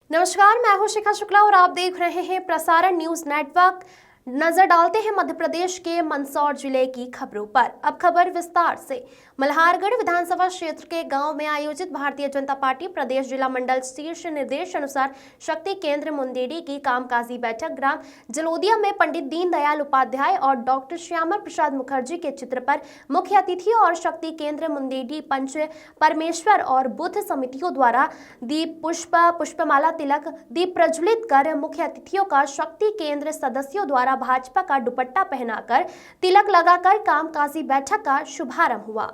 नमस्कार, मैं हूं शिखा शुक्ला और आप देख रहे हैं प्रसारण न्यूज नेटवर्क। नजर डालते हैं मध्य प्रदेश के मंदसौर जिले की खबरों पर। अब खबर विस्तार से। मल्हारगढ़ विधानसभा क्षेत्र के गांव में आयोजित भारतीय जनता पार्टी प्रदेश जिला मंडल शीर्ष निर्देश अनुसार शक्ति केंद्र मुंदेड़ी की कामकाजी बैठक ग्राम जलोदिया में पंडित दीनदयाल उपाध्याय और डॉक्टर श्यामा प्रसाद मुखर्जी के चित्र पर मुख्य अतिथि और शक्ति केंद्र मुंदेड़ी पंच परमेश्वर और बुद्ध समितियों द्वारा दीप पुष्पमाला तिलक दीप प्रज्वलित कर मुख्य अतिथियों का शक्ति केंद्र सदस्यों द्वारा भाजपा का दुपट्टा पहनाकर तिलक लगाकर कामकाजी बैठक का शुभारंभ हुआ।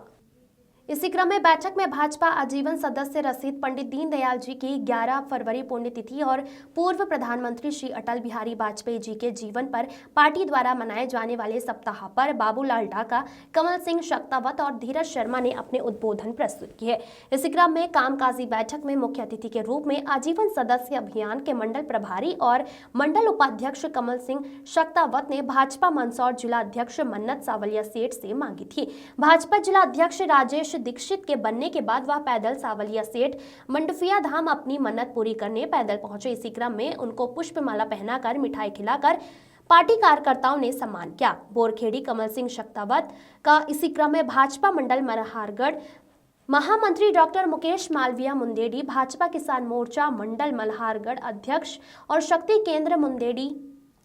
इसी क्रम में बैठक में भाजपा आजीवन सदस्य रसिद पंडित दीनदयाल जी की 11 फरवरी पुण्यतिथि और पूर्व प्रधानमंत्री श्री अटल बिहारी वाजपेयी जी के जीवन पर पार्टी द्वारा मनाए जाने वाले सप्ताह पर बाबूलाल डाका, कमल सिंह शक्तावत और धीरज शर्मा ने अपने उद्बोधन प्रस्तुत किए। इसी क्रम में कामकाजी बैठक में मुख्य अतिथि के रूप में आजीवन सदस्य अभियान के मंडल प्रभारी और मंडल उपाध्यक्ष कमल सिंह शक्तावत ने भाजपा मंदसौर जिला अध्यक्ष मन्नत सावलिया सेठ से मांगी थी। भाजपा जिला अध्यक्ष राजेश दीक्षित के बनने के बाद वह पैदल सावलिया सेठ मंडफिया धाम अपनी मन्नत पूरी करने पैदल पहुंचे। इसी क्रम में उनको पुष्पमाला पहनाकर मिठाई खिलाकर पार्टी कार्यकर्ताओं ने सम्मान किया। बोरखेड़ी कमल सिंह शक्तावत का इसी क्रम में भाजपा मंडल मल्हारगढ़ महामंत्री डॉक्टर मुकेश मालविया मुंदेड़ी, भाजपा किसान मोर्चा मंडल मल्हारगढ़ अध्यक्ष और शक्ति केंद्र मुंदेड़ी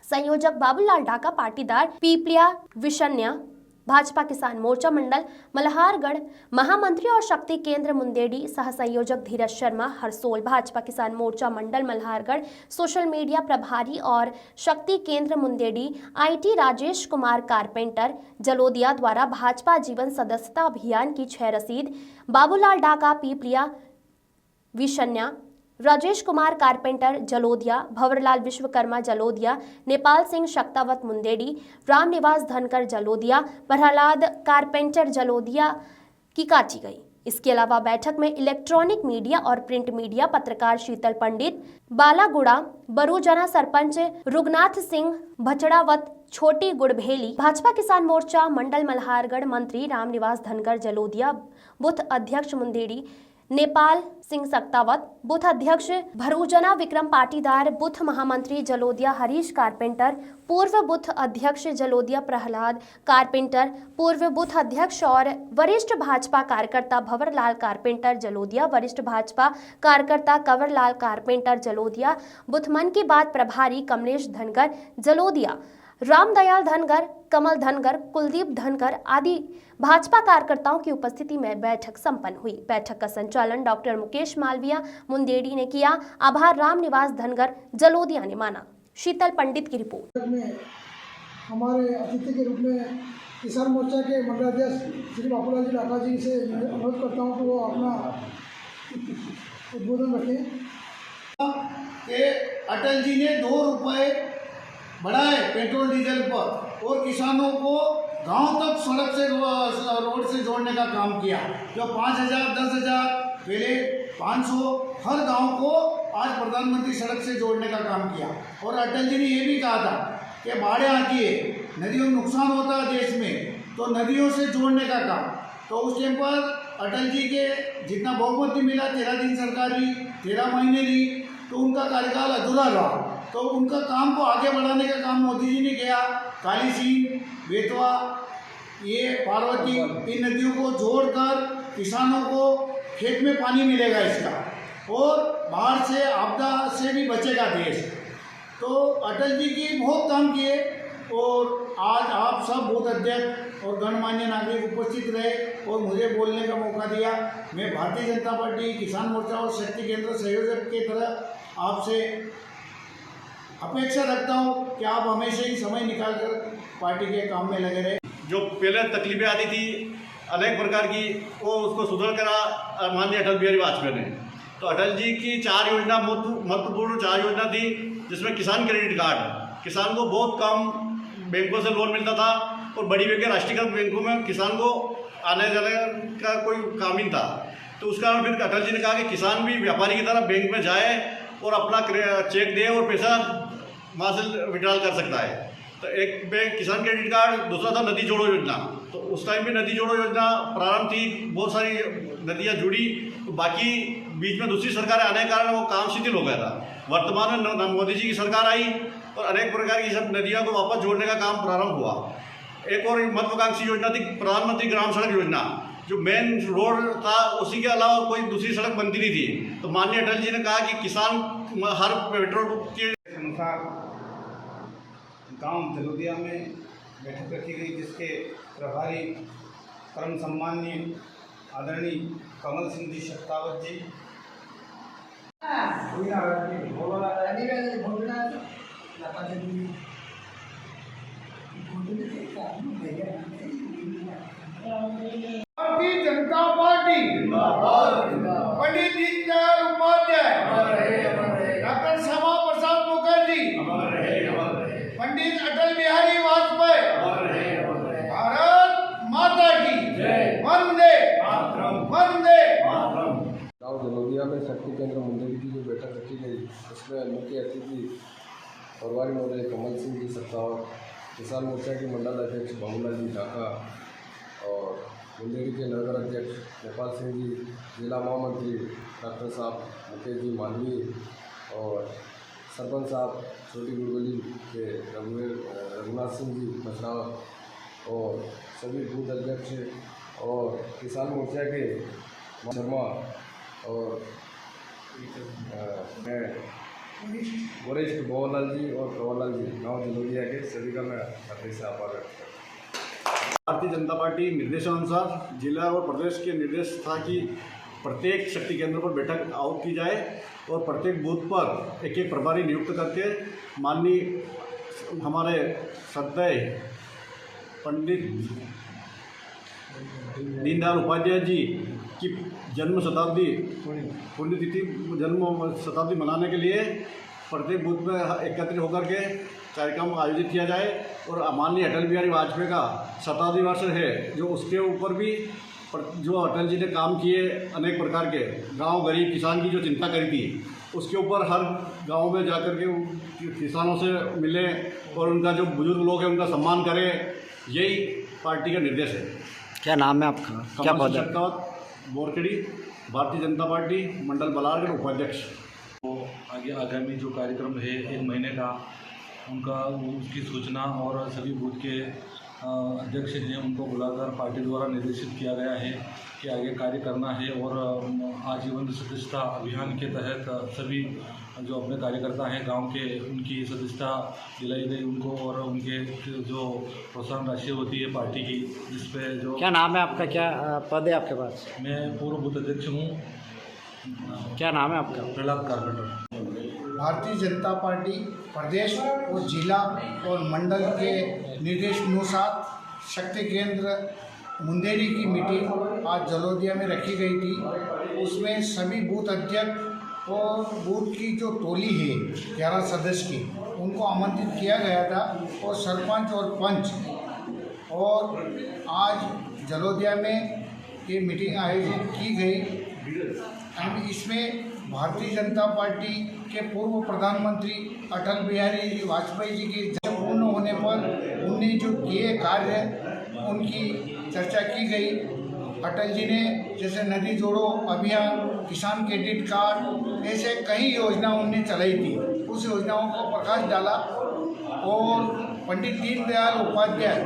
संयोजक बाबूलाल डाका, पाटीदार पीपलिया विशन्या, भाजपा किसान मोर्चा मंडल मल्हारगढ़ महामंत्री और शक्ति केंद्र मुंदेड़ी सह संयोजक धीरज शर्मा हरसोल, भाजपा किसान मोर्चा मंडल मल्हारगढ़ सोशल मीडिया प्रभारी और शक्ति केंद्र मुंदेड़ी आईटी राजेश कुमार कारपेंटर जलोदिया द्वारा भाजपा जीवन सदस्यता अभियान की 6 रसीद बाबूलाल डाका पीपलिया विशन्या, राजेश कुमार कारपेंटर जलोदिया, भंवरलाल विश्वकर्मा जलोदिया, नेपाल सिंह शक्तावत मुंदेड़ी, रामनिवास धनकर जलोदिया, प्रहलाद कारपेंटर जलोदिया की काटी गई। इसके अलावा बैठक में इलेक्ट्रॉनिक मीडिया और प्रिंट मीडिया पत्रकार शीतल पंडित, बालागुड़ा बरूजना सरपंच रुगनाथ सिंह भचड़ावत, छोटी गुड़भेली, भाजपा किसान मोर्चा मंडल मल्हारगढ़ मंत्री रामनिवास धनकर जलोदिया, बूथ अध्यक्ष मुंदेड़ी नेपाल सिंह शक्तावत, बूथ अध्यक्ष भरूजना विक्रम पाटीदार, बूथ महामंत्री जलोदिया हरीश कारपेंटर, पूर्व बूथ अध्यक्ष जलोदिया प्रहलाद कारपेंटर, पूर्व बूथ अध्यक्ष और वरिष्ठ भाजपा कार्यकर्ता भंवरलाल कारपेंटर जलोदिया, वरिष्ठ भाजपा कार्यकर्ता कंवरलाल कारपेंटर जलोदिया, बूथ मन की बात प्रभारी कमलेश धनगर जलोदिया, रामदयाल धनगर, कमल धनगर, कुलदीप धनगर आदि भाजपा कार्यकर्ताओं की उपस्थिति में बैठक संपन्न हुई। बैठक का संचालन डॉक्टर मुकेश मालविया मुंदेड़ी ने किया। आभार रामनिवास धनगर जलोदिया ने माना। शीतल पंडित की रिपोर्ट। हमारे अतिथि के रूप में किसान मोर्चा के मंडलाध्यक्ष श्री बाबूलाल जी डाका जी से अनुरोध करता हूँ कि वो अपना उद्बोधन रखें। कि अटल जी ने 2 रुपये बढ़ाए पेट्रोल डीजल पर और किसानों को गांव तक सड़क से रोड से जोड़ने का काम किया। जो 5,000 10,000 पहले 500 हर गांव को आज प्रधानमंत्री सड़क से जोड़ने का काम किया। और अटल जी ने ये भी कहा था कि बाढ़ें आती है, नदियों में नुकसान होता है देश में, तो नदियों से जोड़ने का काम। तो उस टाइम पर अटल जी के जितना बहुमत मिला, 13 दिन सरकार ली, 13 महीने ली, तो उनका कार्यकाल अधूरा रहा। तो उनका काम को आगे बढ़ाने का काम मोदी जी ने किया। काली सिंह, बेतवा, ये पार्वती, इन नदियों को जोड़कर किसानों को खेत में पानी मिलेगा इसका, और बाढ़ से आपदा से भी बचेगा देश। तो अटल जी की बहुत काम किए और आज आप सब बूथ अध्यक्ष और गणमान्य नागरिक उपस्थित रहे और मुझे बोलने का मौका दिया। मैं भारतीय जनता पार्टी किसान मोर्चा और शक्ति केंद्र संयोजक की तरह आपसे अपेक्षा रखता हूं कि आप हमेशा ही समय निकालकर पार्टी के काम में लगे रहे। जो पहले तकलीफें आती थी अनेक प्रकार की, वो उसको सुधार करा माननीय अटल बिहारी वाजपेयी ने। तो अटल जी की 4 योजना महत्वपूर्ण 4 योजना थी, जिसमें किसान क्रेडिट कार्ड, किसान को बहुत कम बैंकों से लोन मिलता था और बड़ी बैंक राष्ट्रीयकृत बैंकों में किसान को आने जाने का कोई काम ही था। तो उस कारण फिर अटल जी ने कहा कि किसान भी व्यापारी की तरह बैंक में जाए और अपना चेक दे और पैसा वहाँ से विड्रॉल कर सकता है। तो एक में किसान क्रेडिट कार्ड, दूसरा था नदी जोड़ो योजना। तो उस टाइम भी नदी जोड़ो योजना प्रारंभ थी, बहुत सारी नदियाँ जुड़ी, तो बाकी बीच में दूसरी सरकार आने के कारण वो काम शिथिल हो गया था। वर्तमान में मोदी जी की सरकार आई और अनेक प्रकार की सब नदियों को वापस जोड़ने का काम प्रारंभ हुआ। एक और महत्वाकांक्षी योजना थी प्रधानमंत्री ग्राम सड़क योजना, जो मेन रोड था उसी के अलावा कोई दूसरी सड़क बनती नहीं थी। तो माननीय अटल जी ने कहा कि किसान हर पेट्रोल के अनुसार गांव जलोदिया में बैठक रखी गई, जिसके प्रभारी परम सम्माननीय आदरणीय कमल सिंह जी शेखावत जी, भारतीय जनता पार्टी पंडित दीनदयाल उपाध्याय, डॉक्टर श्यामा प्रसाद मुखर्जी, पंडित अटल बिहारी वाजपेयी, भारत माता की वंदे वंदे। गाँव जलोदिया में शक्ति केंद्र मुंदेरी की जो बैठक रखी गई, उसमें मुख्य अतिथि प्रभारी महोदय कमल सिंह जी शेखावत, किसान मोर्चा के मंडल अध्यक्ष बाबूलाल जी ढाका और मुंदेरी के नगर अध्यक्ष नेपाल सिंह जी, जिला महामंत्री डॉक्टर साहब मुकेश जी मालवी और सरपंच साहब छोटी गुरगली के रघुनाथ सिंह जी मछरावत और सभी बूथ अध्यक्ष और किसान मोर्चा के शर्मा और मैं वरिष्ठ भवनलाल जी और कंवरलाल जी गाँव जलोदिया के सभी का मैं हृदय से आभार व्यक्त करता हूँ। भारतीय जनता पार्टी निर्देशानुसार जिला और प्रदेश के निर्देश था कि प्रत्येक शक्ति केंद्र पर बैठक आउट की जाए और प्रत्येक बूथ पर एक एक प्रभारी नियुक्त करके माननीय हमारे श्रद्धेय पंडित दीनदयाल उपाध्याय जी की जन्म शताब्दी पुण्यतिथि जन्म शताब्दी मनाने के लिए प्रत्येक बूथ में एकत्रित होकर के कार्यक्रम आयोजित किया जाए। और माननीय अटल बिहारी वाजपेयी का शताब्दी वर्ष है, जो उसके ऊपर भी जो अटल जी ने काम किए अनेक प्रकार के गांव गरीब किसान की जो चिंता करी थी, उसके ऊपर हर गांव में जाकर के किसानों से मिले और उनका जो बुजुर्ग लोग हैं उनका सम्मान करें, यही पार्टी का निर्देश है। क्या नाम है आपका? क्या पद है? बोरखेड़ी, भारतीय जनता पार्टी मंडल बलारगढ़ उपाध्यक्ष। तो आगामी जो कार्यक्रम है 1 महीने का, उनका उसकी सूचना और सभी बूथ के अध्यक्ष हैं उनको बुलाकर पार्टी द्वारा निर्देशित किया गया है कि आगे कार्य करना है। और आजीवन सदस्यता अभियान के तहत सभी जो अपने कार्यकर्ता हैं गांव के, उनकी सदस्यता दिलाई गई उनको, और उनके जो प्रोत्साहन राशि होती है पार्टी की, जिस पे जो क्या नाम है आपका? क्या पद है आपके पास? मैं पूर्व बूथ अध्यक्ष हूँ। क्या नाम है आपका? प्रहलाद कारपेंटर। भारतीय जनता पार्टी प्रदेश और जिला और मंडल के निर्देशानुसार शक्ति केंद्र मुंदेरी की मीटिंग आज जलोदिया में रखी गई थी। उसमें सभी बूथ अध्यक्ष और बूथ की जो टोली है 11 सदस्य की, उनको आमंत्रित किया गया था और सरपंच और पंच, और आज जलोदिया में ये मीटिंग आयोजित की गई। इसमें भारतीय जनता पार्टी के पूर्व प्रधानमंत्री अटल बिहारी वाजपेयी जी के जन्म पूर्ण होने पर उनने जो किए कार्य, उनकी चर्चा की गई। अटल जी ने जैसे नदी जोड़ो अभियान, किसान क्रेडिट कार्ड, ऐसे कई योजना उनने चलाई थी, उस योजनाओं को प्रकाश डाला। और पंडित दीनदयाल उपाध्याय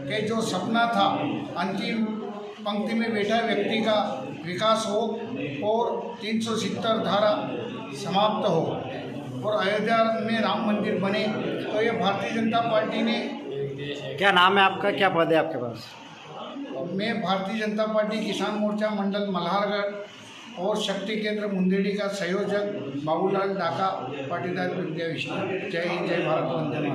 के जो सपना था अंतिम पंक्ति में बैठा व्यक्ति का विकास हो और 370 धारा समाप्त हो और अयोध्या में राम मंदिर बने, तो ये भारतीय जनता पार्टी ने। क्या नाम है आपका? क्या पद है आपके पास? मैं भारतीय जनता पार्टी किसान मोर्चा मंडल मल्हारगढ़ और शक्ति केंद्र मुंदेरी का संयोजक बाबूलाल ढाका, पाटीदार विद्या विष्णु। जय हिंद, जय भारत, वंदे मातरम।